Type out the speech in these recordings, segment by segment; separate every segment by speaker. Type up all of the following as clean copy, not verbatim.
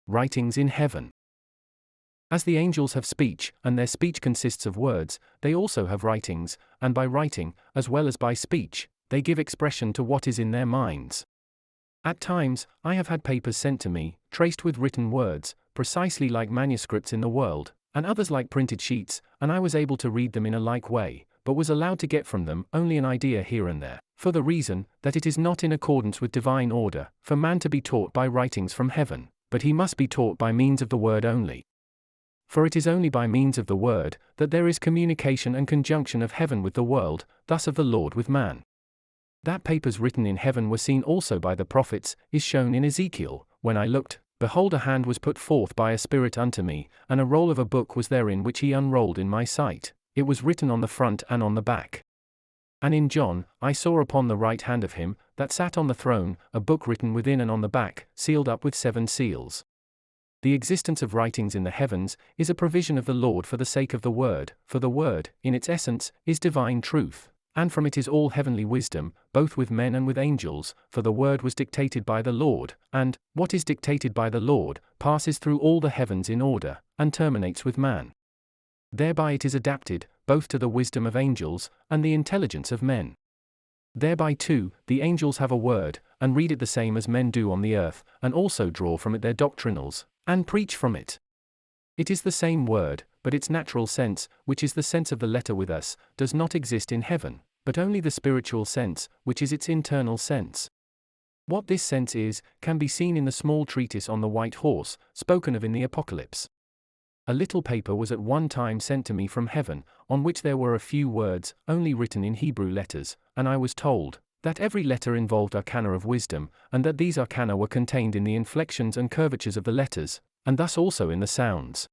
Speaker 1: Writings in heaven. As the angels have speech, and their speech consists of words, they also have writings, and by writing, as well as by speech, they give expression to what is in their minds. At times, I have had papers sent to me, traced with written words, precisely like manuscripts in the world, and others like printed sheets, and I was able to read them in a like way, but was allowed to get from them only an idea here and there, for the reason that it is not in accordance with divine order for man to be taught by writings from heaven, but he must be taught by means of the word only. For it is only by means of the word that there is communication and conjunction of heaven with the world, thus of the Lord with man. That papers written in heaven were seen also by the prophets is shown in Ezekiel. When I looked, behold, a hand was put forth by a spirit unto me, and a roll of a book was therein which he unrolled in my sight. It was written on the front and on the back. And in John, I saw upon the right hand of him that sat on the throne a book written within and on the back, sealed up with 7 seals. The existence of writings in the heavens is a provision of the Lord for the sake of the Word, for the Word, in its essence, is divine truth, and from it is all heavenly wisdom, both with men and with angels, for the Word was dictated by the Lord, and, what is dictated by the Lord, passes through all the heavens in order, and terminates with man. Thereby it is adapted, both to the wisdom of angels, and the intelligence of men. Thereby too, the angels have a word, and read it the same as men do on the earth, and also draw from it their doctrinals, and preach from it. It is the same word, but its natural sense, which is the sense of the letter with us, does not exist in heaven, but only the spiritual sense, which is its internal sense. What this sense is, can be seen in the small treatise on the white horse, spoken of in the Apocalypse. A little paper was at one time sent to me from heaven, on which there were a few words, only written in Hebrew letters, and I was told that every letter involved arcana of wisdom, and that these arcana were contained in the inflections and curvatures of the letters, and thus also in the sounds.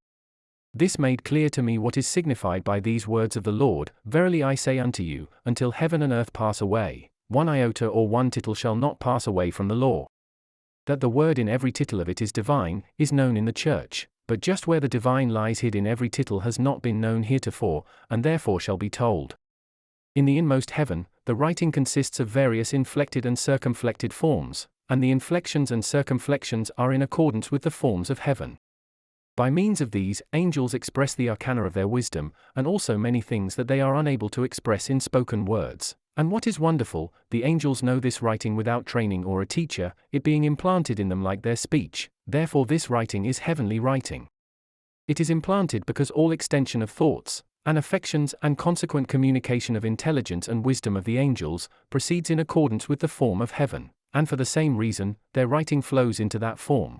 Speaker 1: This made clear to me what is signified by these words of the Lord, Verily I say unto you, until heaven and earth pass away, 1 iota or 1 tittle shall not pass away from the law. That the word in every tittle of it is divine, is known in the church, but just where the divine lies hid in every tittle has not been known heretofore, and therefore shall be told. In the inmost heaven, the writing consists of various inflected and circumflected forms, and the inflections and circumflections are in accordance with the forms of heaven. By means of these, angels express the arcana of their wisdom, and also many things that they are unable to express in spoken words. And what is wonderful, the angels know this writing without training or a teacher, it being implanted in them like their speech, therefore this writing is heavenly writing. It is implanted because all extension of thoughts, and affections and consequent communication of intelligence and wisdom of the angels, proceeds in accordance with the form of heaven, and for the same reason, their writing flows into that form.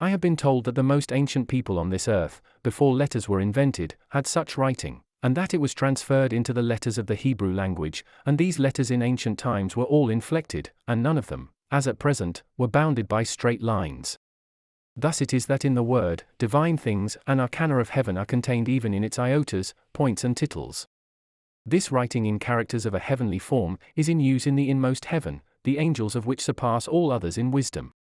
Speaker 1: I have been told that the most ancient people on this earth, before letters were invented, had such writing, and that it was transferred into the letters of the Hebrew language, and these letters in ancient times were all inflected, and none of them, as at present, were bounded by straight lines. Thus it is that in the word, divine things and arcana of heaven are contained even in its iotas, points and tittles. This writing in characters of a heavenly form is in use in the inmost heaven, the angels of which surpass all others in wisdom.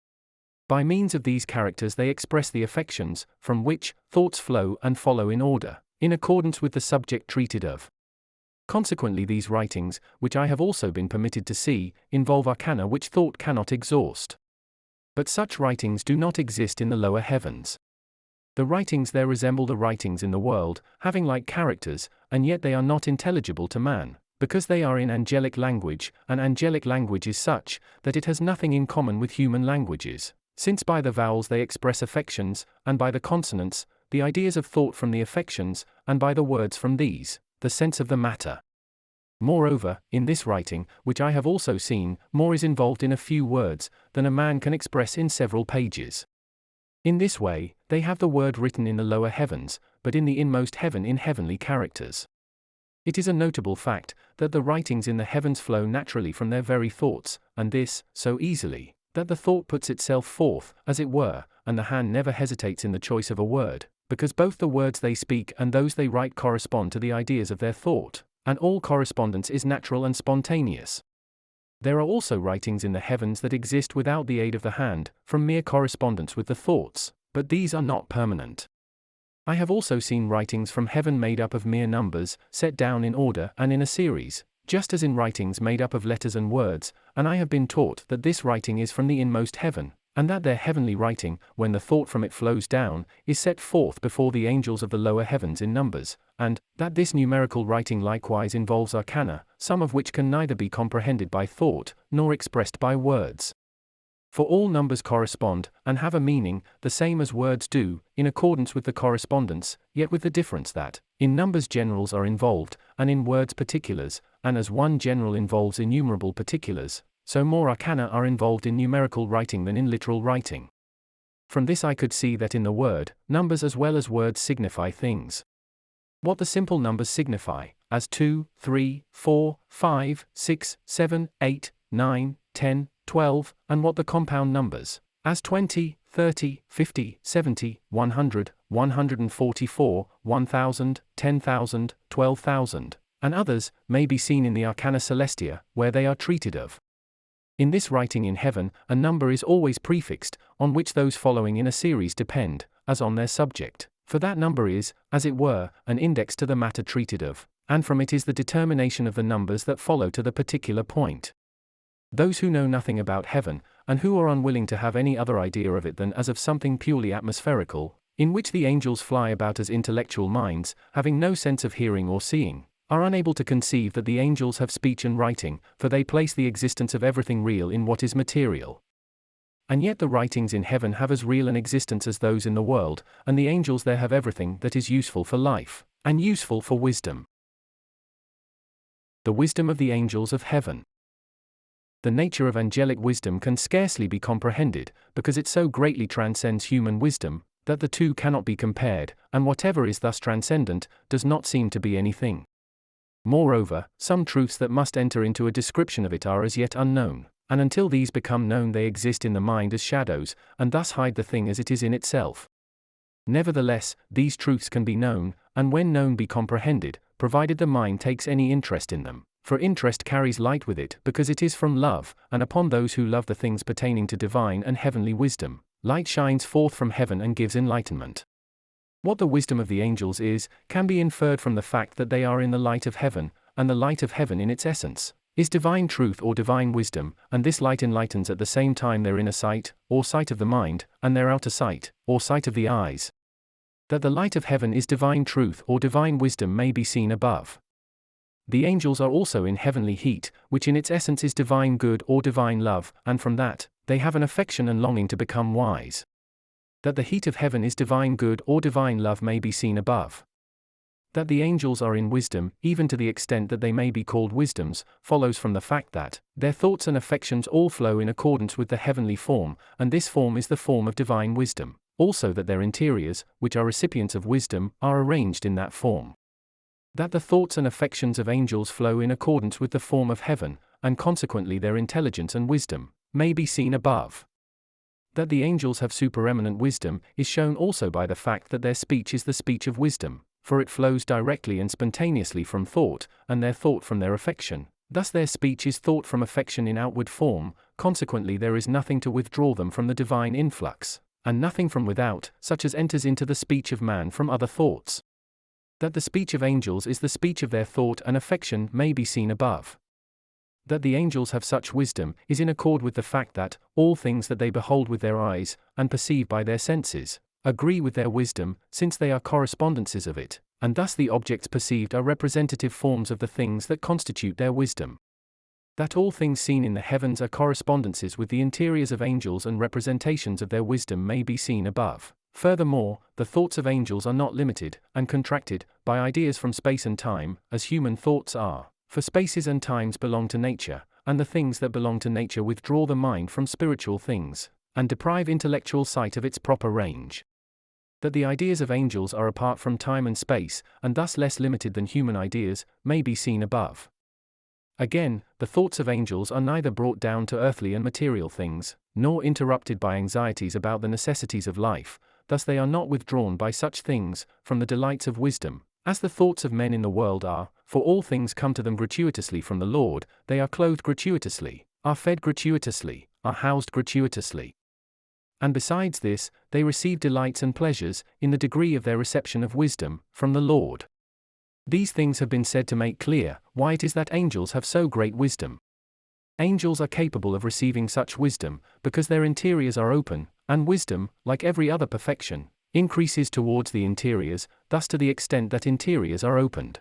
Speaker 1: By means of these characters they express the affections, from which thoughts flow and follow in order, in accordance with the subject treated of. Consequently these writings, which I have also been permitted to see, involve arcana which thought cannot exhaust. But such writings do not exist in the lower heavens. The writings there resemble the writings in the world, having like characters, and yet they are not intelligible to man, because they are in angelic language, and angelic language is such, that it has nothing in common with human languages, since by the vowels they express affections, and by the consonants, the ideas of thought from the affections, and by the words from these, the sense of the matter. Moreover, in this writing, which I have also seen, more is involved in a few words, than a man can express in several pages. In this way, they have the word written in the lower heavens, but in the inmost heaven in heavenly characters. It is a notable fact, that the writings in the heavens flow naturally from their very thoughts, and this, so easily, that the thought puts itself forth, as it were, and the hand never hesitates in the choice of a word, because both the words they speak and those they write correspond to the ideas of their thought, and all correspondence is natural and spontaneous. There are also writings in the heavens that exist without the aid of the hand, from mere correspondence with the thoughts, but these are not permanent. I have also seen writings from heaven made up of mere numbers, set down in order and in a series, just as in writings made up of letters and words, and I have been taught that this writing is from the inmost heaven, and that their heavenly writing, when the thought from it flows down, is set forth before the angels of the lower heavens in numbers, and that this numerical writing likewise involves arcana, some of which can neither be comprehended by thought, nor expressed by words. For all numbers correspond, and have a meaning, the same as words do, in accordance with the correspondence, yet with the difference that, in numbers generals are involved, and in words particulars, and as one general involves innumerable particulars, so more arcana are involved in numerical writing than in literal writing. From this I could see that in the word, numbers as well as words signify things. What the simple numbers signify, as 2, 3, 4, 5, 6, 7, 8, 9, 10, 12, and what the compound numbers, as 20, 30, 50, 70, 100, 144, 1000, 10,000, 12,000, and others, may be seen in the Arcana Celestia, where they are treated of. In this writing in heaven, a number is always prefixed, on which those following in a series depend, as on their subject, for that number is, as it were, an index to the matter treated of, and from it is the determination of the numbers that follow to the particular point. Those who know nothing about heaven, and who are unwilling to have any other idea of it than as of something purely atmospherical, in which the angels fly about as intellectual minds, having no sense of hearing or seeing, are unable to conceive that the angels have speech and writing, for they place the existence of everything real in what is material. And yet the writings in heaven have as real an existence as those in the world, and the angels there have everything that is useful for life, and useful for wisdom. The wisdom of the angels of heaven. The nature of angelic wisdom can scarcely be comprehended, because it so greatly transcends human wisdom, that the two cannot be compared, and whatever is thus transcendent, does not seem to be anything. Moreover, some truths that must enter into a description of it are as yet unknown, and until these become known they exist in the mind as shadows, and thus hide the thing as it is in itself. Nevertheless, these truths can be known, and when known be comprehended, provided the mind takes any interest in them. For interest carries light with it, because it is from love, and upon those who love the things pertaining to divine and heavenly wisdom, light shines forth from heaven and gives enlightenment. What the wisdom of the angels is, can be inferred from the fact that they are in the light of heaven, and the light of heaven in its essence is divine truth or divine wisdom, and this light enlightens at the same time their inner sight, or sight of the mind, and their outer sight, or sight of the eyes. That the light of heaven is divine truth or divine wisdom may be seen above. The angels are also in heavenly heat, which in its essence is divine good or divine love, and from that, they have an affection and longing to become wise. That the heat of heaven is divine good or divine love may be seen above. That the angels are in wisdom, even to the extent that they may be called wisdoms, follows from the fact that their thoughts and affections all flow in accordance with the heavenly form, and this form is the form of divine wisdom. Also that their interiors, which are recipients of wisdom, are arranged in that form. That the thoughts and affections of angels flow in accordance with the form of heaven, and consequently their intelligence and wisdom, may be seen above. That the angels have supereminent wisdom, is shown also by the fact that their speech is the speech of wisdom, for it flows directly and spontaneously from thought, and their thought from their affection. Thus their speech is thought from affection in outward form, consequently there is nothing to withdraw them from the divine influx, and nothing from without, such as enters into the speech of man from other thoughts. That the speech of angels is the speech of their thought and affection may be seen above. That the angels have such wisdom, is in accord with the fact that all things that they behold with their eyes, and perceive by their senses, agree with their wisdom, since they are correspondences of it, and thus the objects perceived are representative forms of the things that constitute their wisdom. That all things seen in the heavens are correspondences with the interiors of angels and representations of their wisdom may be seen above. Furthermore, the thoughts of angels are not limited, and contracted, by ideas from space and time, as human thoughts are, for spaces and times belong to nature, and the things that belong to nature withdraw the mind from spiritual things, and deprive intellectual sight of its proper range. That the ideas of angels are apart from time and space, and thus less limited than human ideas, may be seen above. Again, the thoughts of angels are neither brought down to earthly and material things, nor interrupted by anxieties about the necessities of life. Thus they are not withdrawn by such things, from the delights of wisdom, as the thoughts of men in the world are, for all things come to them gratuitously from the Lord, they are clothed gratuitously, are fed gratuitously, are housed gratuitously. And besides this, they receive delights and pleasures, in the degree of their reception of wisdom, from the Lord. These things have been said to make clear, why it is that angels have so great wisdom. Angels are capable of receiving such wisdom, because their interiors are open, and wisdom, like every other perfection, increases towards the interiors, thus to the extent that interiors are opened.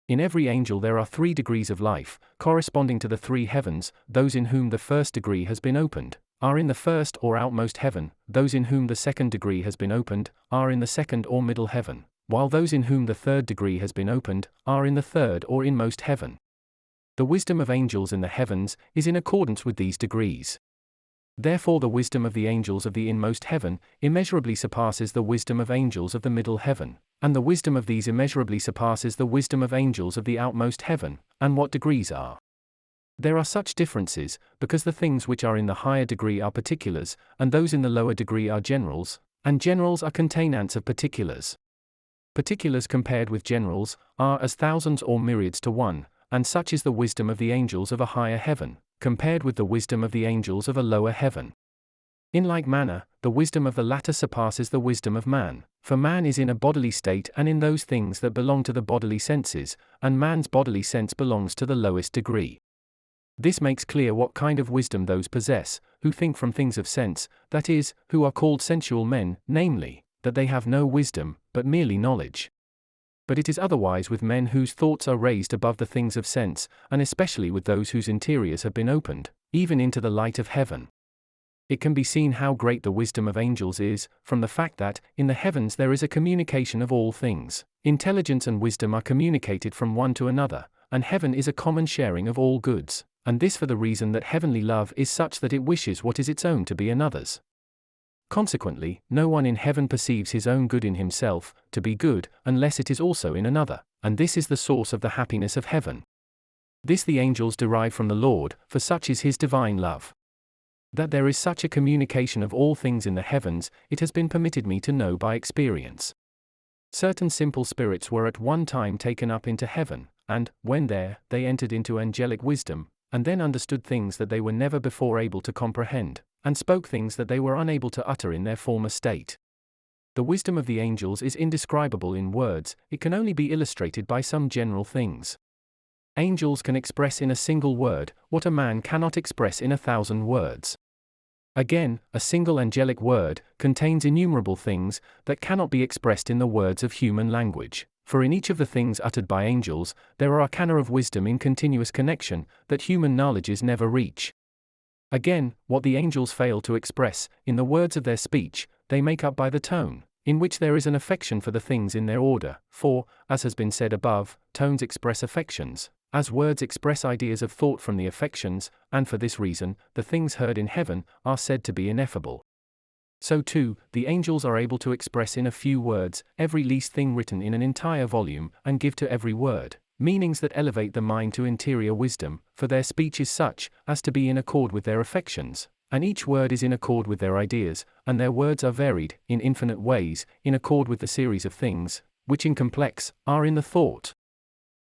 Speaker 1: In every angel there are 3 degrees of life, corresponding to the 3 heavens. Those in whom the first degree has been opened are in the first or outmost heaven, those in whom the second degree has been opened are in the second or middle heaven, while those in whom the third degree has been opened are in the third or inmost heaven. The wisdom of angels in the heavens is in accordance with these degrees. Therefore the wisdom of the angels of the inmost heaven immeasurably surpasses the wisdom of angels of the middle heaven, and the wisdom of these immeasurably surpasses the wisdom of angels of the outmost heaven. And what degrees are? There are such differences, because the things which are in the higher degree are particulars, and those in the lower degree are generals, and generals are containants of particulars. Particulars compared with generals are as thousands or myriads to one, and such is the wisdom of the angels of a higher heaven, compared with the wisdom of the angels of a lower heaven. In like manner, the wisdom of the latter surpasses the wisdom of man, for man is in a bodily state and in those things that belong to the bodily senses, and man's bodily sense belongs to the lowest degree. This makes clear what kind of wisdom those possess, who think from things of sense, that is, who are called sensual men, namely, that they have no wisdom, but merely knowledge. But it is otherwise with men whose thoughts are raised above the things of sense, and especially with those whose interiors have been opened, even into the light of heaven. It can be seen how great the wisdom of angels is, from the fact that, in the heavens there is a communication of all things. Intelligence and wisdom are communicated from one to another, and heaven is a common sharing of all goods, and this for the reason that heavenly love is such that it wishes what is its own to be another's. Consequently, no one in heaven perceives his own good in himself to be good, unless it is also in another, and this is the source of the happiness of heaven. This the angels derive from the Lord, for such is his divine love. That there is such a communication of all things in the heavens, it has been permitted me to know by experience. Certain simple spirits were at one time taken up into heaven, and, when there, they entered into angelic wisdom, and then understood things that they were never before able to comprehend, and spoke things that they were unable to utter in their former state. The wisdom of the angels is indescribable in words, it can only be illustrated by some general things. Angels can express in a single word what a man cannot express in 1,000 words. Again, a single angelic word contains innumerable things that cannot be expressed in the words of human language, for in each of the things uttered by angels, there are arcana of wisdom in continuous connection that human knowledges never reach. Again, what the angels fail to express, in the words of their speech, they make up by the tone, in which there is an affection for the things in their order, for, as has been said above, tones express affections, as words express ideas of thought from the affections, and for this reason, the things heard in heaven are said to be ineffable. So too, the angels are able to express in a few words every least thing written in an entire volume, and give to every word meanings that elevate the mind to interior wisdom, for their speech is such as to be in accord with their affections, and each word is in accord with their ideas, and their words are varied, in infinite ways, in accord with the series of things, which in complex, are in the thought.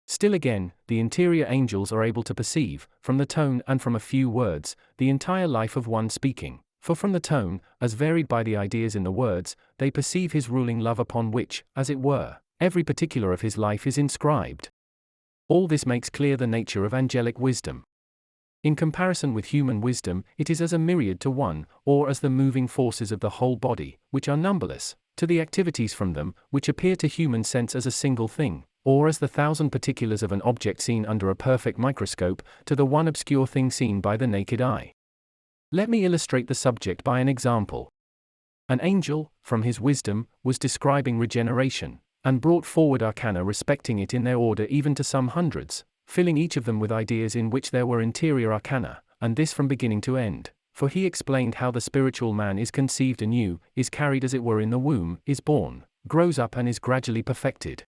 Speaker 1: Still again, the interior angels are able to perceive, from the tone and from a few words, the entire life of one speaking, for from the tone, as varied by the ideas in the words, they perceive his ruling love upon which, as it were, every particular of his life is inscribed. All this makes clear the nature of angelic wisdom. In comparison with human wisdom, it is as a myriad to one, or as the moving forces of the whole body, which are numberless, to the activities from them, which appear to human sense as a single thing, or as the 1,000 particulars of an object seen under a perfect microscope, to the one obscure thing seen by the naked eye. Let me illustrate the subject by an example. An angel, from his wisdom, was describing regeneration, and brought forward arcana respecting it in their order even to some hundreds, filling each of them with ideas in which there were interior arcana, and this from beginning to end, for he explained how the spiritual man is conceived anew, is carried as it were in the womb, is born, grows up and is gradually perfected.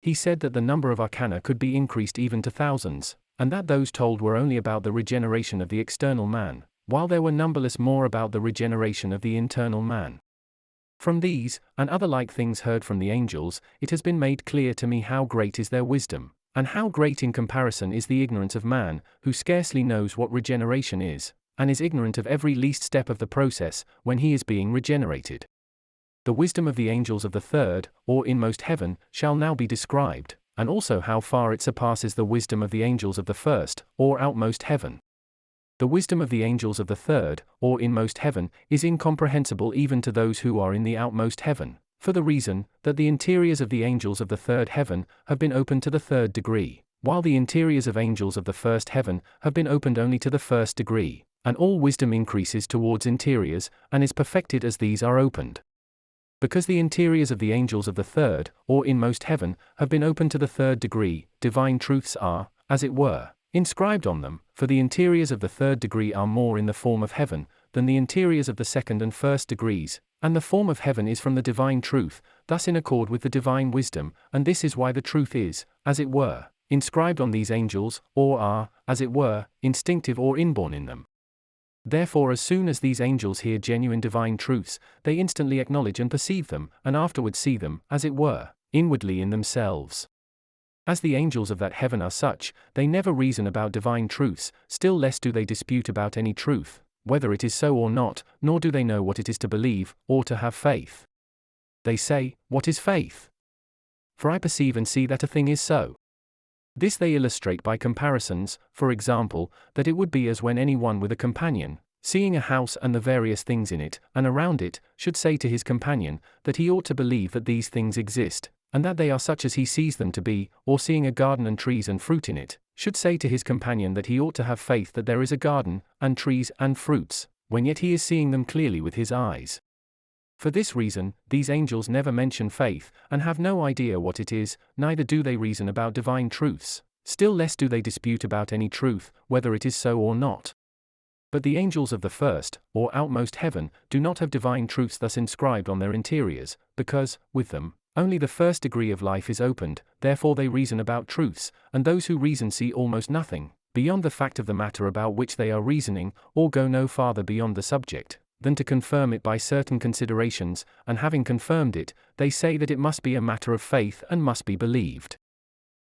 Speaker 1: He said that the number of arcana could be increased even to thousands, and that those told were only about the regeneration of the external man, while there were numberless more about the regeneration of the internal man. From these, and other like things heard from the angels, it has been made clear to me how great is their wisdom, and how great in comparison is the ignorance of man, who scarcely knows what regeneration is, and is ignorant of every least step of the process, when he is being regenerated. The wisdom of the angels of the third, or inmost heaven, shall now be described, and also how far it surpasses the wisdom of the angels of the first, or outmost heaven. The wisdom of the angels of the third, or inmost heaven, is incomprehensible even to those who are in the outmost heaven, for the reason that the interiors of the angels of the third heaven have been opened to the third degree, while the interiors of angels of the first heaven have been opened only to the first degree, and all wisdom increases towards interiors, and is perfected as these are opened. Because the interiors of the angels of the third, or inmost heaven, have been opened to the third degree, divine truths are, as it were, inscribed on them, for the interiors of the third degree are more in the form of heaven than the interiors of the second and first degrees, and the form of heaven is from the divine truth, thus in accord with the divine wisdom, and this is why the truth is, as it were, inscribed on these angels, or are, as it were, instinctive or inborn in them. Therefore, as soon as these angels hear genuine divine truths, they instantly acknowledge and perceive them, and afterwards see them, as it were, inwardly in themselves. As the angels of that heaven are such, they never reason about divine truths, still less do they dispute about any truth, whether it is so or not, nor do they know what it is to believe, or to have faith. They say, "What is faith? For I perceive and see that a thing is so." This they illustrate by comparisons, for example, that it would be as when any one with a companion, seeing a house and the various things in it, and around it, should say to his companion, that he ought to believe that these things exist, and that they are such as he sees them to be, or seeing a garden and trees and fruit in it, should say to his companion that he ought to have faith that there is a garden, and trees and fruits, when yet he is seeing them clearly with his eyes. For this reason, these angels never mention faith, and have no idea what it is, neither do they reason about divine truths, still less do they dispute about any truth, whether it is so or not. But the angels of the first, or outmost heaven, do not have divine truths thus inscribed on their interiors, because, with them, only the first degree of life is opened, therefore they reason about truths, and those who reason see almost nothing, beyond the fact of the matter about which they are reasoning, or go no farther beyond the subject, than to confirm it by certain considerations, and having confirmed it, they say that it must be a matter of faith and must be believed.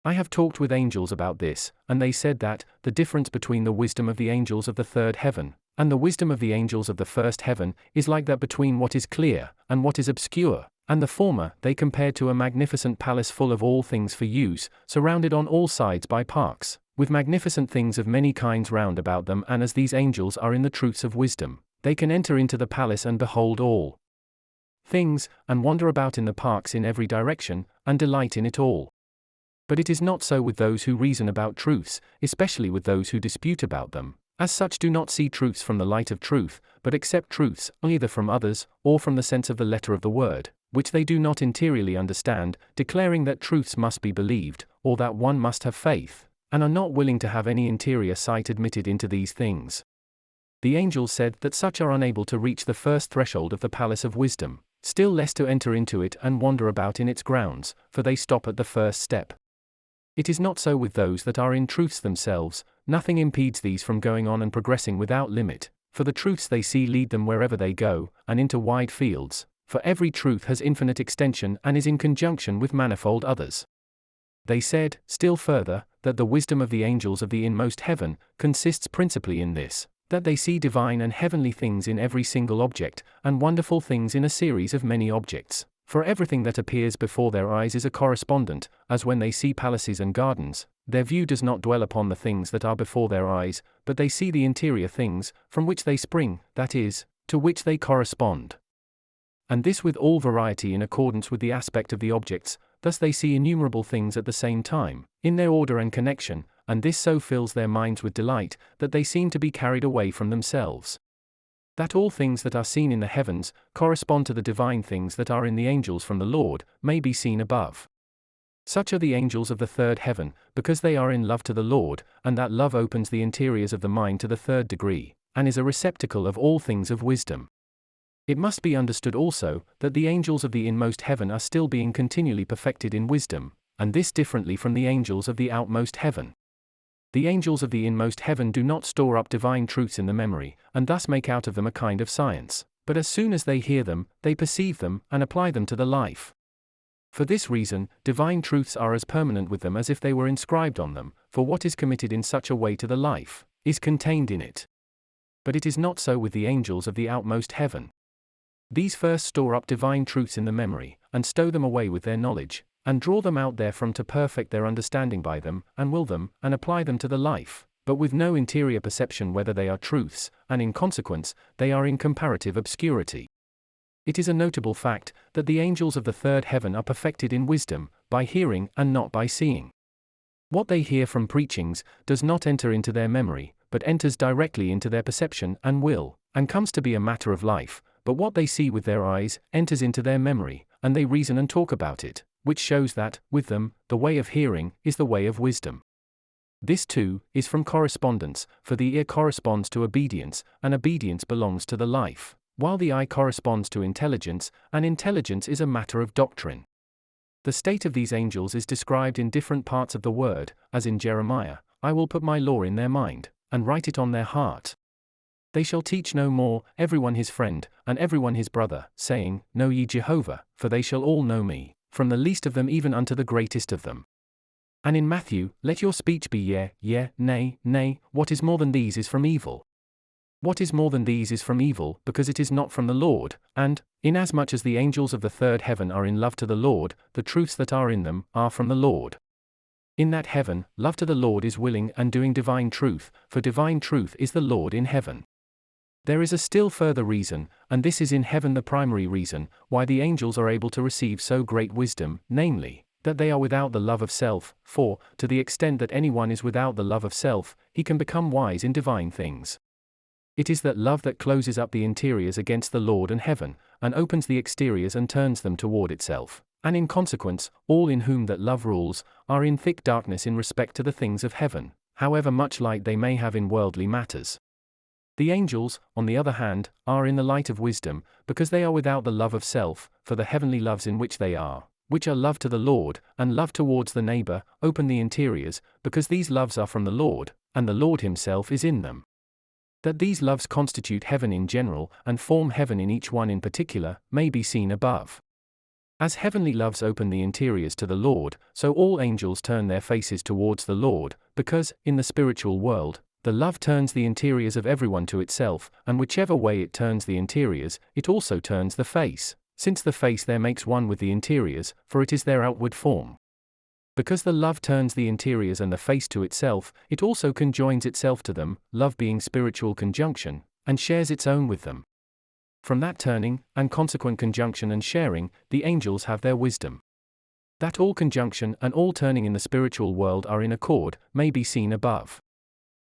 Speaker 1: I have talked with angels about this, and they said that, the difference between the wisdom of the angels of the third heaven, and the wisdom of the angels of the first heaven, is like that between what is clear, and what is obscure, and the former they compared to a magnificent palace full of all things for use, surrounded on all sides by parks, with magnificent things of many kinds round about them, and as these angels are in the truths of wisdom, they can enter into the palace and behold all things, and wander about in the parks in every direction, and delight in it all. But it is not so with those who reason about truths, especially with those who dispute about them, as such do not see truths from the light of truth, but accept truths, either from others, or from the sense of the letter of the word, which they do not interiorly understand, declaring that truths must be believed, or that one must have faith, and are not willing to have any interior sight admitted into these things. The angels said that such are unable to reach the first threshold of the palace of wisdom, still less to enter into it and wander about in its grounds, for they stop at the first step. It is not so with those that are in truths themselves, nothing impedes these from going on and progressing without limit, for the truths they see lead them wherever they go, and into wide fields, for every truth has infinite extension and is in conjunction with manifold others. They said, still further, that the wisdom of the angels of the inmost heaven consists principally in this, that they see divine and heavenly things in every single object, and wonderful things in a series of many objects. For everything that appears before their eyes is a correspondent, as when they see palaces and gardens, their view does not dwell upon the things that are before their eyes, but they see the interior things, from which they spring, that is, to which they correspond. And this with all variety in accordance with the aspect of the objects, thus they see innumerable things at the same time, in their order and connection, and this so fills their minds with delight, that they seem to be carried away from themselves. That all things that are seen in the heavens correspond to the divine things that are in the angels from the Lord, may be seen above. Such are the angels of the third heaven, because they are in love to the Lord, and that love opens the interiors of the mind to the third degree, and is a receptacle of all things of wisdom. It must be understood also, that the angels of the inmost heaven are still being continually perfected in wisdom, and this differently from the angels of the outmost heaven. The angels of the inmost heaven do not store up divine truths in the memory, and thus make out of them a kind of science, but as soon as they hear them, they perceive them, and apply them to the life. For this reason, divine truths are as permanent with them as if they were inscribed on them, for what is committed in such a way to the life, is contained in it. But it is not so with the angels of the outmost heaven. These first store up divine truths in the memory, and stow them away with their knowledge, and draw them out therefrom to perfect their understanding by them, and will them, and apply them to the life, but with no interior perception whether they are truths, and in consequence, they are in comparative obscurity. It is a notable fact that the angels of the third heaven are perfected in wisdom, by hearing and not by seeing. What they hear from preachings does not enter into their memory, but enters directly into their perception and will, and comes to be a matter of life, but what they see with their eyes enters into their memory, and they reason and talk about it, which shows that, with them, the way of hearing is the way of wisdom. This too is from correspondence, for the ear corresponds to obedience, and obedience belongs to the life, while the eye corresponds to intelligence, and intelligence is a matter of doctrine. The state of these angels is described in different parts of the word, as in Jeremiah, I will put my law in their mind, and write it on their heart. They shall teach no more, everyone his friend, and everyone his brother, saying, Know ye Jehovah, for they shall all know me, from the least of them even unto the greatest of them. And in Matthew, let your speech be yea, yea, nay, nay, what is more than these is from evil. What is more than these is from evil, because it is not from the Lord, and, inasmuch as the angels of the third heaven are in love to the Lord, the truths that are in them are from the Lord. In that heaven, love to the Lord is willing and doing divine truth, for divine truth is the Lord in heaven. There is a still further reason, and this is in heaven the primary reason, why the angels are able to receive so great wisdom, namely, that they are without the love of self, for, to the extent that anyone is without the love of self, he can become wise in divine things. It is that love that closes up the interiors against the Lord and heaven, and opens the exteriors and turns them toward itself, and in consequence, all in whom that love rules, are in thick darkness in respect to the things of heaven, however much light they may have in worldly matters. The angels, on the other hand, are in the light of wisdom, because they are without the love of self, for the heavenly loves in which they are, which are love to the Lord, and love towards the neighbor, open the interiors, because these loves are from the Lord, and the Lord himself is in them. That these loves constitute heaven in general, and form heaven in each one in particular, may be seen above. As heavenly loves open the interiors to the Lord, so all angels turn their faces towards the Lord, because, in the spiritual world, the love turns the interiors of everyone to itself, and whichever way it turns the interiors, it also turns the face, since the face there makes one with the interiors, for it is their outward form. Because the love turns the interiors and the face to itself, it also conjoins itself to them, love being spiritual conjunction, and shares its own with them. From that turning, and consequent conjunction and sharing, the angels have their wisdom. That all conjunction and all turning in the spiritual world are in accord, may be seen above.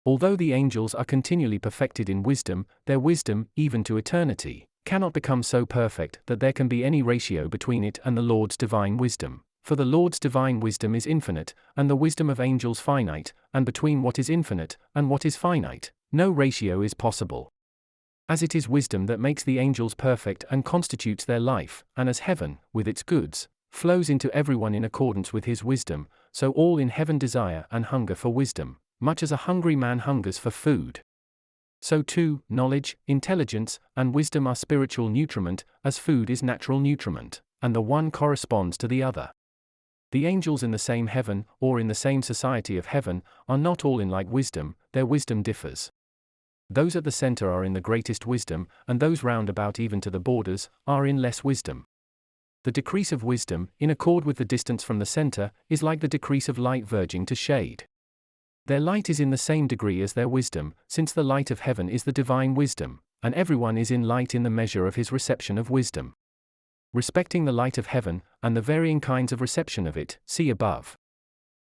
Speaker 1: Although the angels are continually perfected in wisdom, their wisdom, even to eternity, cannot become so perfect that there can be any ratio between it and the Lord's divine wisdom, for the Lord's divine wisdom is infinite, and the wisdom of angels finite, and between what is infinite and what is finite, no ratio is possible. As it is wisdom that makes the angels perfect and constitutes their life, and as heaven, with its goods, flows into everyone in accordance with his wisdom, so all in heaven desire and hunger for wisdom, much as a hungry man hungers for food. So too, knowledge, intelligence, and wisdom are spiritual nutriment, as food is natural nutriment, and the one corresponds to the other. The angels in the same heaven, or in the same society of heaven, are not all in like wisdom, their wisdom differs. Those at the center are in the greatest wisdom, and those round about even to the borders, are in less wisdom. The decrease of wisdom, in accord with the distance from the center, is like the decrease of light verging to shade. Their light is in the same degree as their wisdom, since the light of heaven is the divine wisdom, and everyone is in light in the measure of his reception of wisdom. Respecting the light of heaven, and the varying kinds of reception of it, see above.